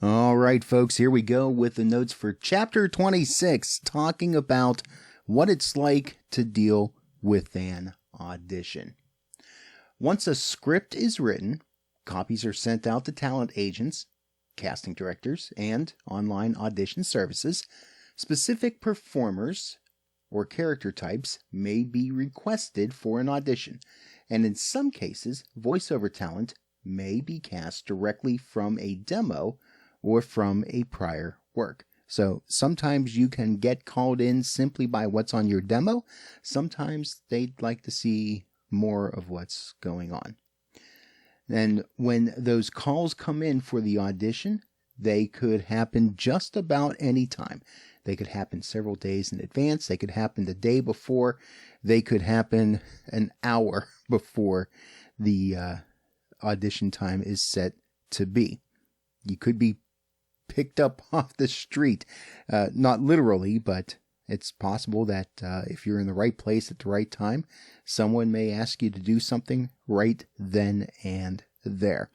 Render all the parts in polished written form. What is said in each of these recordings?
All right, folks, here we go with the notes for Chapter 26, talking about what it's like to deal with an audition. Once a script is written, copies are sent out to talent agents, casting directors, and online audition services. Specific performers or character types may be requested for an audition, and in some cases, voiceover talent may be cast directly from a demo or from a prior work. So sometimes you can get called in simply by what's on your demo. Sometimes they'd like to see more of what's going on. And when those calls come in for the audition, they could happen just about any time. They could happen several days in advance. They could happen the day before. They could happen an hour before the audition time is set to be. You could be picked up off the street, not literally, but it's possible that if you're in the right place at the right time, someone may ask you to do something right then and there.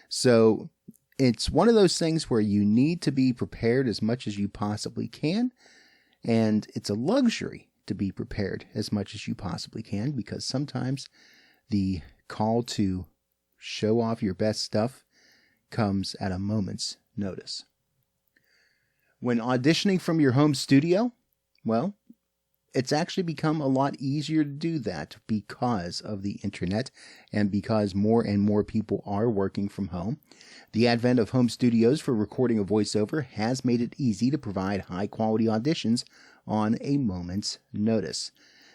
So it's one of those things where you need to be prepared as much as you possibly can, and it's a luxury to be prepared as much as you possibly can, because sometimes the call to show off your best stuff comes at a moment's notice. When auditioning from your home studio, well, it's actually become a lot easier to do that because of the internet and because more and more people are working from home. The advent of home studios for recording a voiceover has made it easy to provide high-quality auditions on a moment's notice.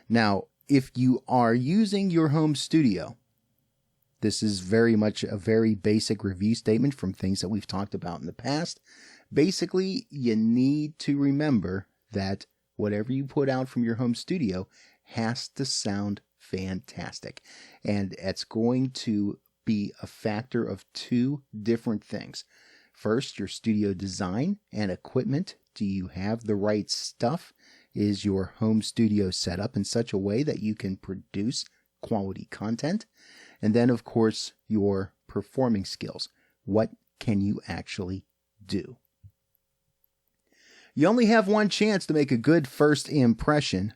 Now, if you are using your home studio, this is very much a very basic review statement from things that we've talked about in the past. Basically, you need to remember that whatever you put out from your home studio has to sound fantastic. And it's going to be a factor of two different things. First, your studio design and equipment. Do you have the right stuff? Is your home studio set up in such a way that you can produce quality content? And then, of course, your performing skills. What can you actually do? You only have one chance to make a good first impression.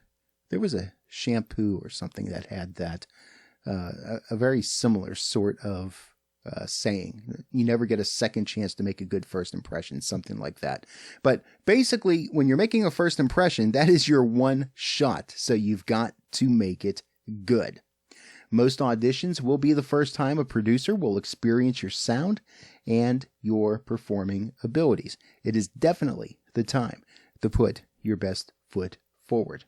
There was a shampoo or something that had that, a very similar sort of saying. You never get a second chance to make a good first impression, something like that. But basically, when you're making a first impression, that is your one shot. So you've got to make it good. Most auditions will be the first time a producer will experience your sound and your performing abilities. It is definitely the time to put your best foot forward.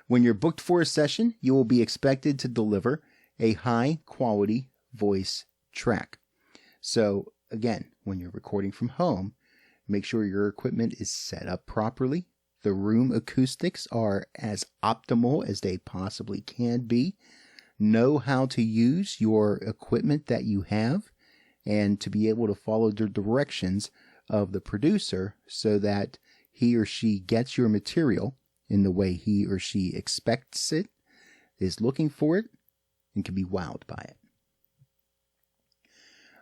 When you're booked for a session, you will be expected to deliver a high-quality voice track. So, again, when you're recording from home, make sure your equipment is set up properly. The room acoustics are as optimal as they possibly can be. Know how to use your equipment that you have and to be able to follow the directions of the producer so that he or she gets your material in the way he or she expects it, is looking for it, and can be wowed by it.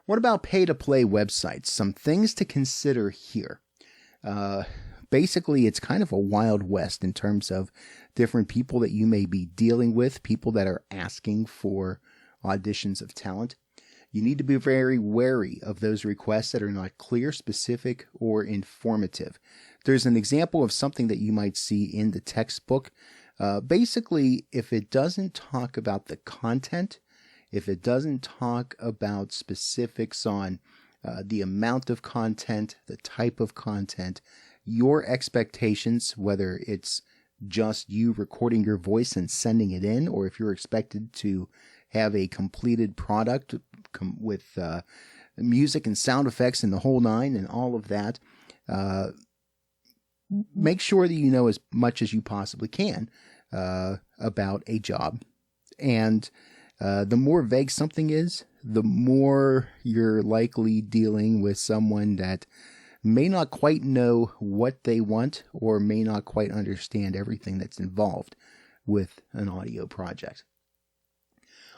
What about pay-to-play websites? Some things to consider here. Basically, it's kind of a wild west in terms of different people that you may be dealing with, people that are asking for auditions of talent. You need to be very wary of those requests that are not clear, specific, or informative. There's an example of something that you might see in the textbook. Basically, if it doesn't talk about the content, if it doesn't talk about specifics on the amount of content, the type of content, your expectations, whether it's just you recording your voice and sending it in, or if you're expected to have a completed product with music and sound effects and the whole nine and all of that, make sure that you know as much as you possibly can about a job. And the more vague something is, the more you're likely dealing with someone that may not quite know what they want or may not quite understand everything that's involved with an audio project.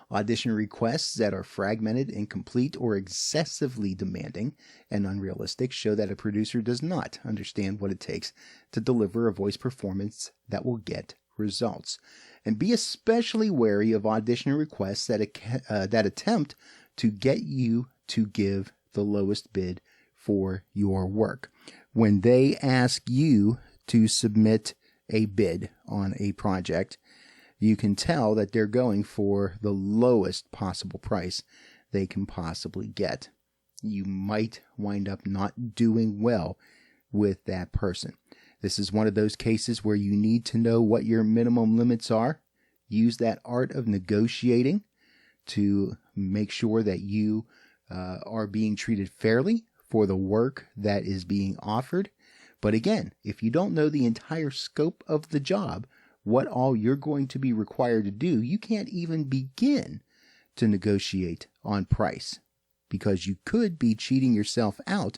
Audition requests that are fragmented, incomplete, or excessively demanding and unrealistic show that a producer does not understand what it takes to deliver a voice performance that will get results. And be especially wary of audition requests that attempt to get you to give the lowest bid for your work. When they ask you to submit a bid on a project, you can tell that they're going for the lowest possible price they can possibly get. You might wind up not doing well with that person. This is one of those cases where you need to know what your minimum limits are. Use that art of negotiating to make sure that you are being treated fairly for the work that is being offered. But again, if you don't know the entire scope of the job, what all you're going to be required to do, you can't even begin to negotiate on price, because you could be cheating yourself out,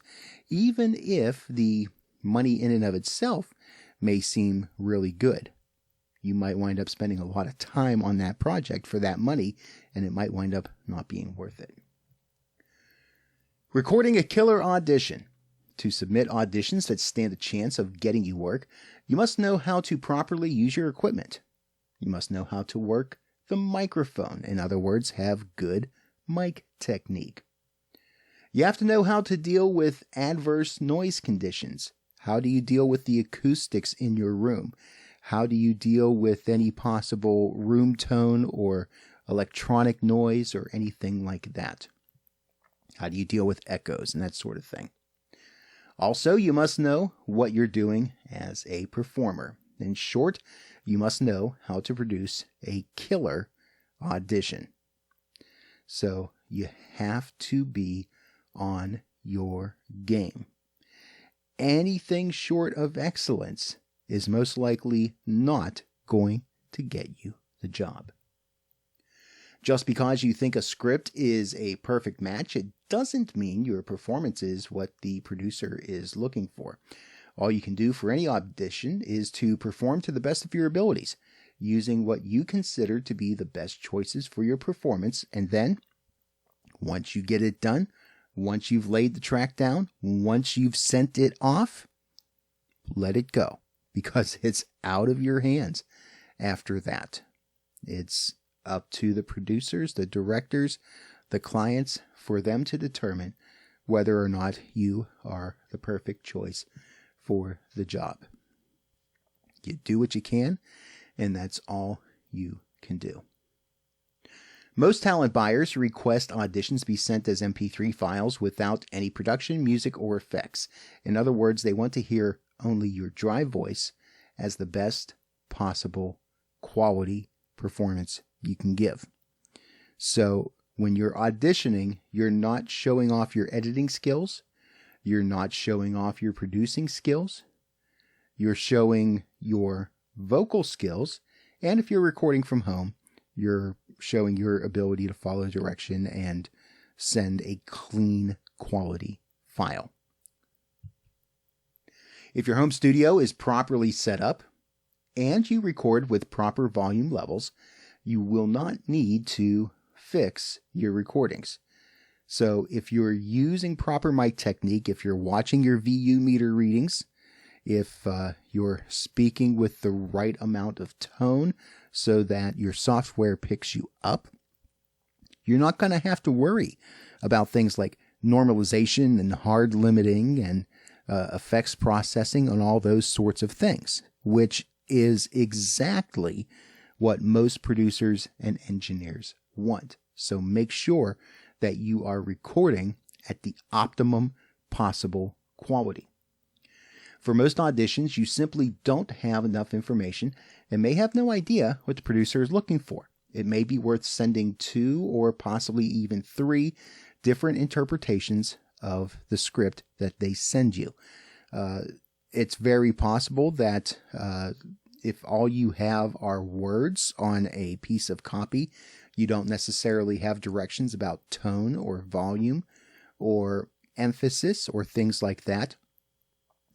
even if the money in and of itself may seem really good. You might wind up spending a lot of time on that project for that money, and it might wind up not being worth it. Recording a killer audition. To submit auditions that stand a chance of getting you work, you must know how to properly use your equipment. You must know how to work the microphone. In other words, have good mic technique. You have to know how to deal with adverse noise conditions. How do you deal with the acoustics in your room? How do you deal with any possible room tone or electronic noise or anything like that? How do you deal with echoes and that sort of thing? Also, you must know what you're doing as a performer. In short, you must know how to produce a killer audition. So you have to be on your game. Anything short of excellence is most likely not going to get you the job. Just because you think a script is a perfect match, it doesn't mean your performance is what the producer is looking for. All you can do for any audition is to perform to the best of your abilities, using what you consider to be the best choices for your performance, and then, once you get it done, once you've laid the track down, once you've sent it off, let it go, because it's out of your hands after that. It's up to the producers, the directors, the clients, for them to determine whether or not you are the perfect choice for the job. You do what you can, and that's all you can do. Most talent buyers request auditions be sent as MP3 files without any production, music, or effects. In other words, they want to hear only your dry voice as the best possible quality performance you can give. So when you're auditioning, you're not showing off your editing skills. You're not showing off your producing skills. You're showing your vocal skills. And if you're recording from home, you're showing your ability to follow direction and send a clean quality file. If your home studio is properly set up and you record with proper volume levels, you will not need to fix your recordings. So if you're using proper mic technique, if you're watching your VU meter readings, if you're speaking with the right amount of tone so that your software picks you up, you're not going to have to worry about things like normalization and hard limiting and effects processing and all those sorts of things, which is exactly what most producers and engineers want. So make sure that you are recording at the optimum possible quality. For most auditions, you simply don't have enough information and may have no idea what the producer is looking for. It may be worth sending 2 or possibly even 3 different interpretations of the script that they send you. It's very possible that if all you have are words on a piece of copy, you don't necessarily have directions about tone or volume or emphasis or things like that.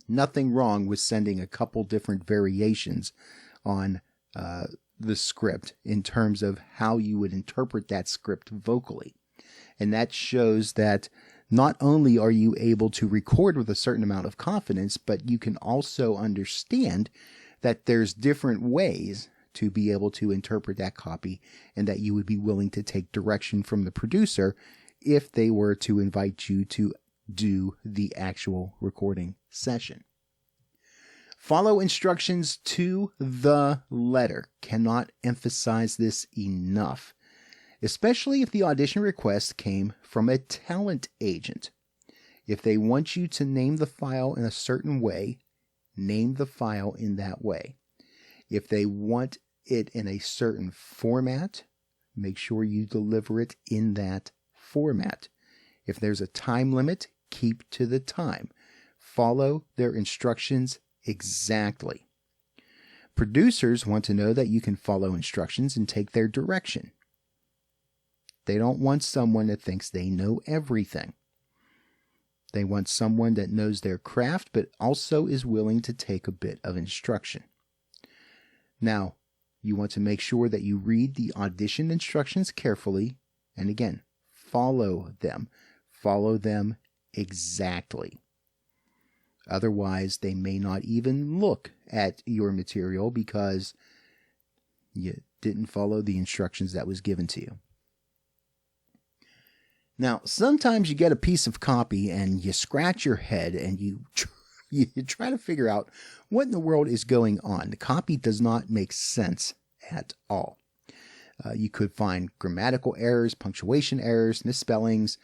Nothing wrong with sending a couple different variations on the script in terms of how you would interpret that script vocally. And that shows that not only are you able to record with a certain amount of confidence, but you can also understand that there's different ways to be able to interpret that copy, and that you would be willing to take direction from the producer if they were to invite you to do the actual recording session. Follow instructions to the letter. Cannot emphasize this enough, especially if the audition request came from a talent agent. If they want you to name the file in a certain way, name the file in that way. If they want it in a certain format, make sure you deliver it in that format. If there's a time limit, keep to the time. Follow their instructions exactly. Producers want to know that you can follow instructions and take their direction. They don't want someone that thinks they know everything. They want someone that knows their craft, but also is willing to take a bit of instruction. Now, you want to make sure that you read the audition instructions carefully, and again, follow them. Follow them exactly. Otherwise, they may not even look at your material because you didn't follow the instructions that was given to you. Now, sometimes you get a piece of copy and you scratch your head and you try to figure out what in the world is going on. The copy does not make sense at all. You could find grammatical errors, punctuation errors, misspellings,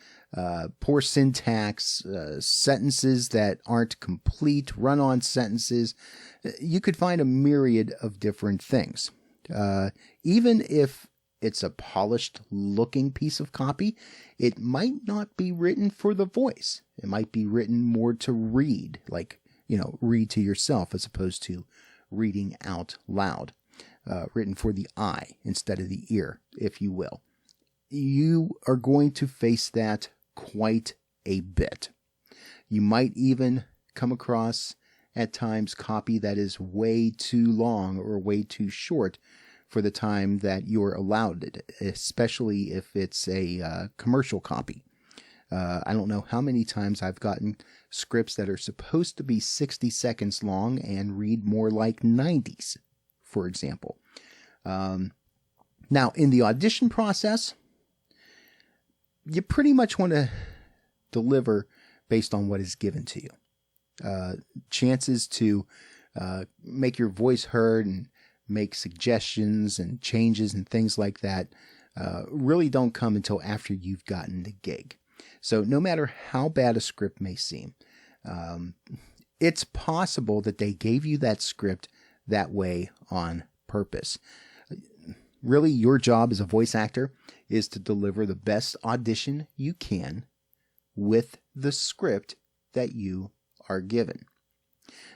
poor syntax, sentences that aren't complete, run-on sentences. You could find a myriad of different things. Even if it's a polished looking piece of copy, it might not be written for the voice. It might be written more to read, like, read to yourself as opposed to reading out loud. Written for the eye instead of the ear, if you will. You are going to face that quite a bit. You might even come across at times copy that is way too long or way too short for the time that you're allowed it, especially if it's a commercial copy. I don't know how many times I've gotten scripts that are supposed to be 60 seconds long and read more like 90s, for example. Now, in the audition process, you pretty much want to deliver based on what is given to you. Chances to make your voice heard and make suggestions and changes and things like that really don't come until after you've gotten the gig. So no matter how bad a script may seem, it's possible that they gave you that script that way on purpose. Really, your job as a voice actor is to deliver the best audition you can with the script that you are given.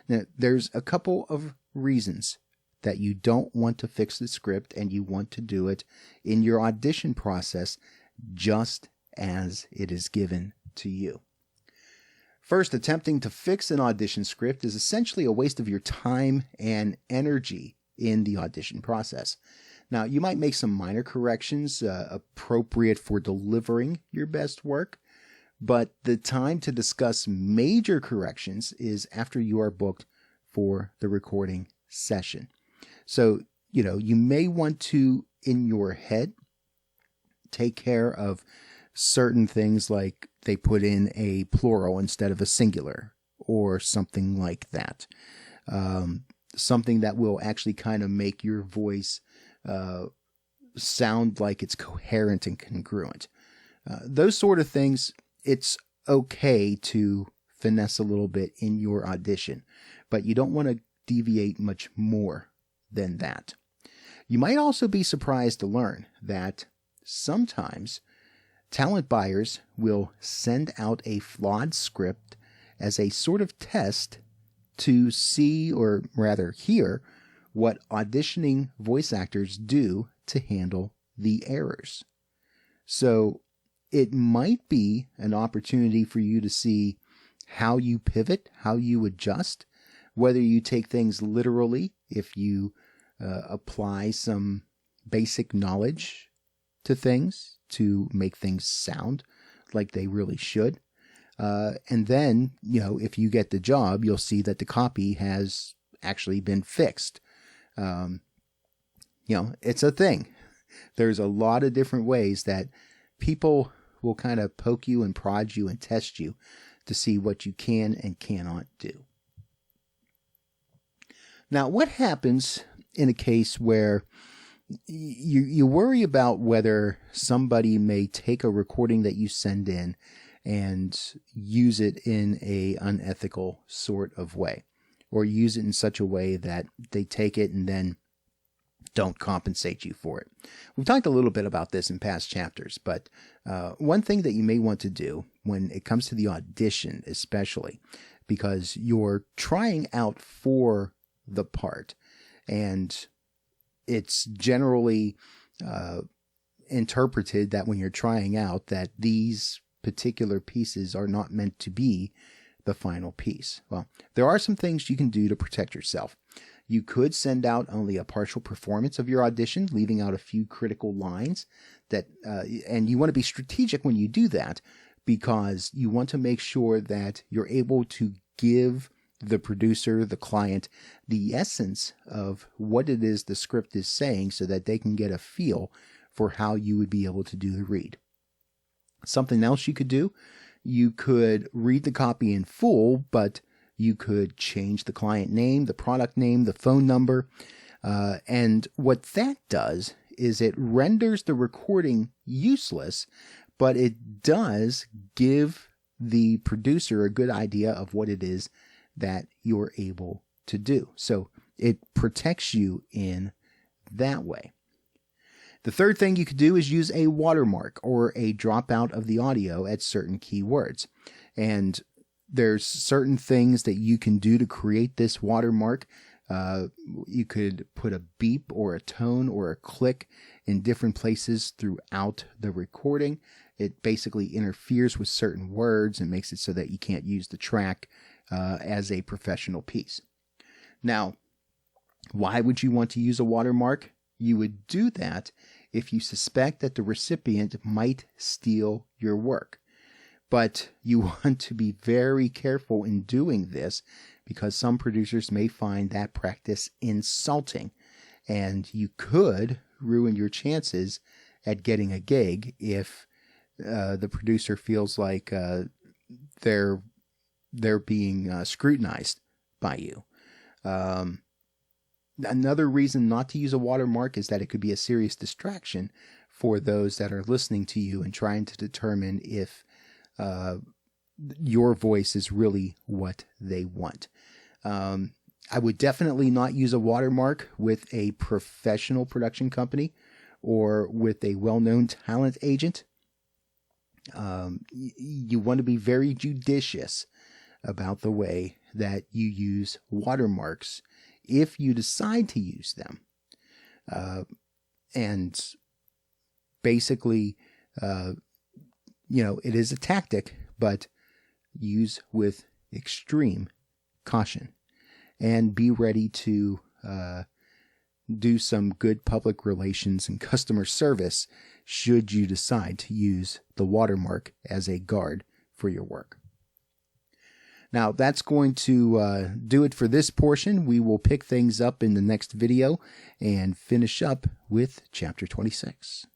Now, there's a couple of reasons that you don't want to fix the script and you want to do it in your audition process just as it is given to you. First, attempting to fix an audition script is essentially a waste of your time and energy in the audition process. Now, you might make some minor corrections appropriate for delivering your best work, but the time to discuss major corrections is after you are booked for the recording session. So, you may want to, in your head, take care of certain things like they put in a plural instead of a singular or something like that. Something that will actually kind of make your voice sound like it's coherent and congruent. Those sort of things, it's okay to finesse a little bit in your audition, but you don't want to deviate much more than that. You might also be surprised to learn that sometimes talent buyers will send out a flawed script as a sort of test to see, or rather hear, what auditioning voice actors do to handle the errors. So it might be an opportunity for you to see how you pivot, how you adjust, whether you take things literally, if you apply some basic knowledge to things to make things sound like they really should. And then, if you get the job, you'll see that the copy has actually been fixed. It's a thing. There's a lot of different ways that people will kind of poke you and prod you and test you to see what you can and cannot do. Now, what happens in a case where you worry about whether somebody may take a recording that you send in and use it in a unethical sort of way, or use it in such a way that they take it and then don't compensate you for it? We've talked a little bit about this in past chapters, but one thing that you may want to do when it comes to the audition, especially because you're trying out for the part, and it's generally interpreted that when you're trying out that these particular pieces are not meant to be the final piece. Well, there are some things you can do to protect yourself. You could send out only a partial performance of your audition, leaving out a few critical lines that, and you want to be strategic when you do that, because you want to make sure that you're able to give the producer, the client, the essence of what it is the script is saying so that they can get a feel for how you would be able to do the read. Something else you could do, you could read the copy in full, but you could change the client name, the product name, the phone number. And what that does is it renders the recording useless, but it does give the producer a good idea of what it is that you're able to do. So it protects you in that way. The third thing you could do is use a watermark or a dropout of the audio at certain keywords. And there's certain things that you can do to create this watermark. You could put a beep or a tone or a click in different places throughout the recording. It basically interferes with certain words and makes it so that you can't use the track as a professional piece. Now, why would you want to use a watermark? You would do that if you suspect that the recipient might steal your work. But you want to be very careful in doing this, because some producers may find that practice insulting, and you could ruin your chances at getting a gig if the producer feels like they're being scrutinized by you. Another reason not to use a watermark is that it could be a serious distraction for those that are listening to you and trying to determine if your voice is really what they want. I would definitely not use a watermark with a professional production company or with a well-known talent agent. You want to be very judicious about the way that you use watermarks if you decide to use them. And basically, it is a tactic, but use with extreme caution, and be ready to do some good public relations and customer service should you decide to use the watermark as a guard for your work. Now, that's going to do it for this portion. We will pick things up in the next video and finish up with Chapter 26.